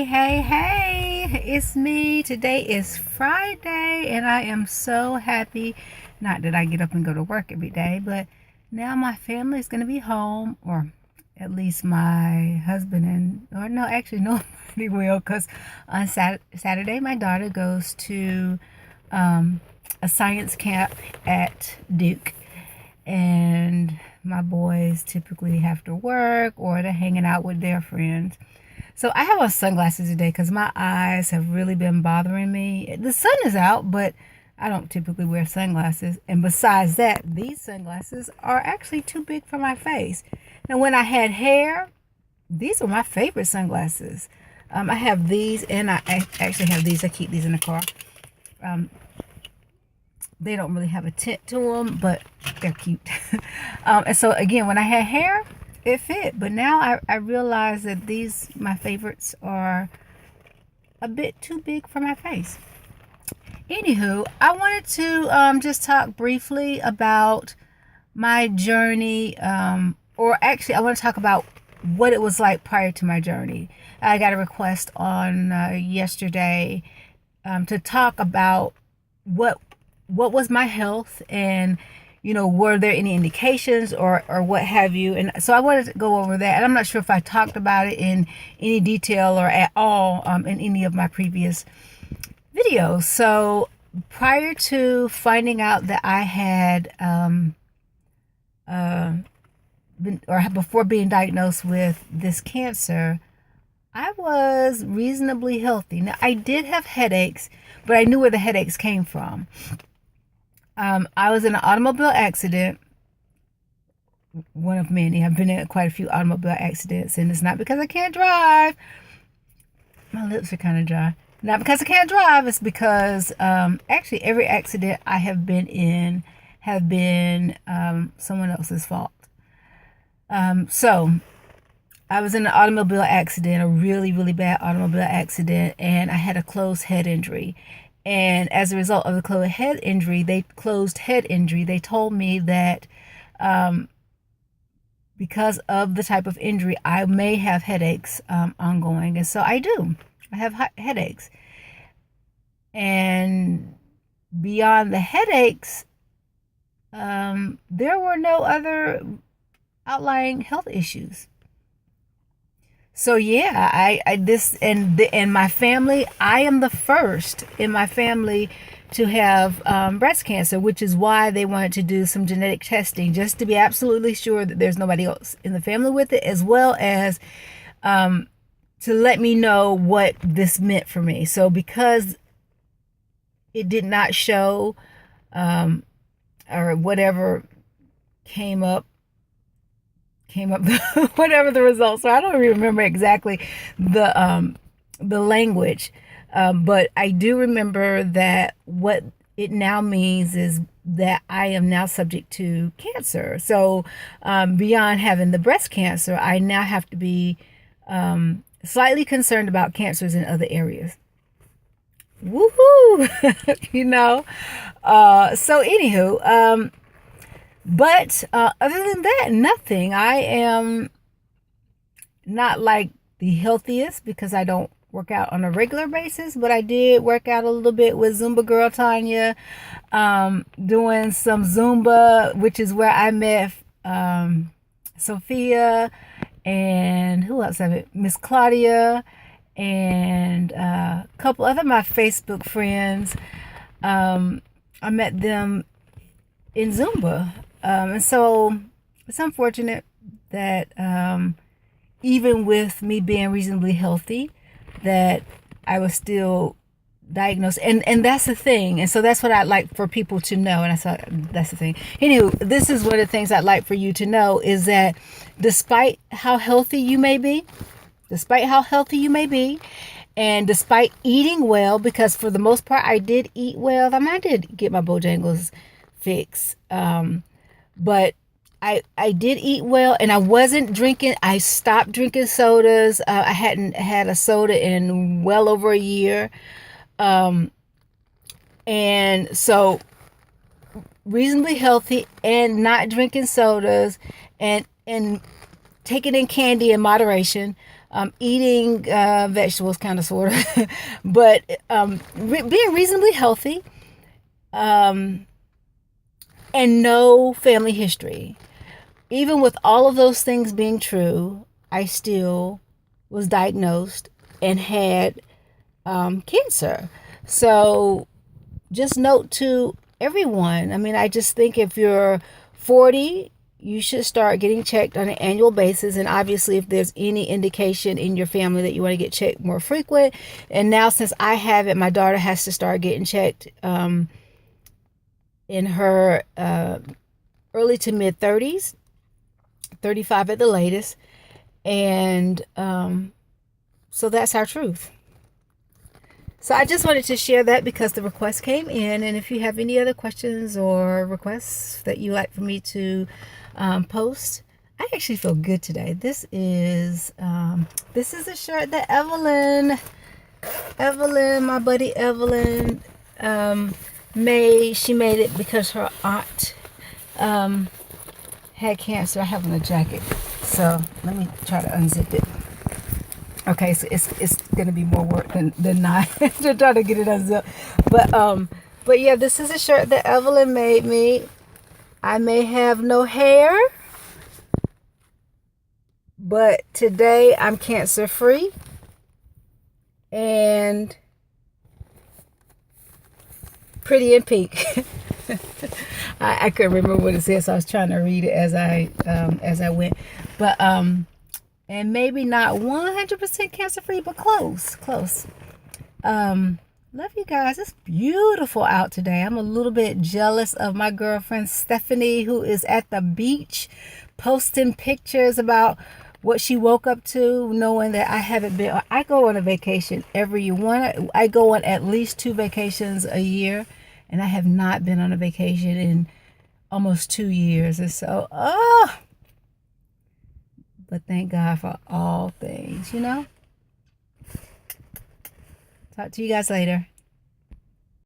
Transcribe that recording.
Hey, it's me. Today is Friday, and I am so happy. Not that I get up and go to work every day, but now my family is going to be home, or at least my husband or no, actually, nobody will, because on Saturday, my daughter goes to um, a science camp at Duke, and my boys typically have to work or they're hanging out with their friends. So I have on sunglasses today because my eyes have really been bothering me. The sun is out, but I don't typically wear sunglasses. And besides that, these sunglasses are actually too big for my face. Now, when I had hair, these are my favorite sunglasses. I have these, and I actually have these. I keep these in the car. Um, they don't really have a tint to them, but they're cute. And so, again, when I had hair, it fit, but now I realize that my favorites are a bit too big for my face. Anywho, I wanted to just talk briefly about my journey, or actually I want to talk about what it was like prior to my journey. I got a request on yesterday to talk about what was my health, and were there any indications or what have you. And so I wanted to go over that, and I'm not sure if I talked about it in any detail or at all in any of my previous videos. So prior to finding out that I had before being diagnosed with this cancer, I was reasonably healthy. Now, I did have headaches, but I knew where the headaches came from. I was in an automobile accident, one of many. I've been in quite a few automobile accidents, and it's not because I can't drive. My lips are kind of dry. Not because I can't drive, it's because actually every accident I have been in have been someone else's fault. So I was in an automobile accident, a really, really bad automobile accident, and I had a closed head injury. And as a result of the closed head injury, they told me that because of the type of injury, I may have headaches ongoing. And so I do. I have headaches. And beyond the headaches, there were no other outlying health issues. So yeah, and my family, I am the first in my family to have breast cancer, which is why they wanted to do some genetic testing just to be absolutely sure that there's nobody else in the family with it, as well as to let me know what this meant for me. So because it did not show or whatever came up whatever the results are. I don't even remember exactly the language, but I do remember that what it now means is that I am now subject to cancer. So beyond having the breast cancer, I now have to be slightly concerned about cancers in other areas. Woohoo! So anywho, but other than that, nothing. I am not like the healthiest because I don't work out on a regular basis, but I did work out a little bit with Zumba girl Tanya, doing some Zumba, which is where I met Sophia, and who else have it? Miss Claudia, and a couple other my Facebook friends. I met them in Zumba. And so it's unfortunate that even with me being reasonably healthy, that I was still diagnosed. And that's the thing. And so that's what I'd like for people to know. And that's the thing. Anyway, this is one of the things I'd like for you to know is that despite how healthy you may be, and despite eating well, because for the most part I did eat well. I mean, I did get my Bojangles fix, but I did eat well, and I wasn't drinking. I stopped drinking sodas. I hadn't had a soda in well over a year, and so reasonably healthy and not drinking sodas, and taking in candy in moderation. eating vegetables, kind of, sort of, but being reasonably healthy, and no family history. Even with all of those things being true, I still was diagnosed and had cancer. So just note to everyone, I mean, I just think if you're 40, you should start getting checked on an annual basis. And obviously, if there's any indication in your family that you want to get checked more frequent. And now, since I have it, my daughter has to start getting checked in her early to mid 30s, 35 at the latest. And so that's our truth. So I just wanted to share that because the request came in. And if you have any other questions or requests that you like for me to post, I actually feel good today. This is a shirt that Evelyn, my buddy Evelyn, made. She made it because her aunt had cancer. I have on a jacket, so let me try to unzip it. Okay, so it's gonna be more work than not to try to get it unzipped. But yeah, this is a shirt that Evelyn made me. I may have no hair, but today I'm cancer free and pretty in pink. I couldn't remember what it said, so I was trying to read it as I went. But and maybe not 100% cancer free, but close. Love you guys. It's beautiful out today. I'm a little bit jealous of my girlfriend Stephanie, who is at the beach posting pictures about what she woke up to, knowing that I haven't been. I go on a vacation every year. I go on at least 2 vacations a year, and I have not been on a vacation in almost 2 years. And so, but thank God for all things, Talk to you guys later.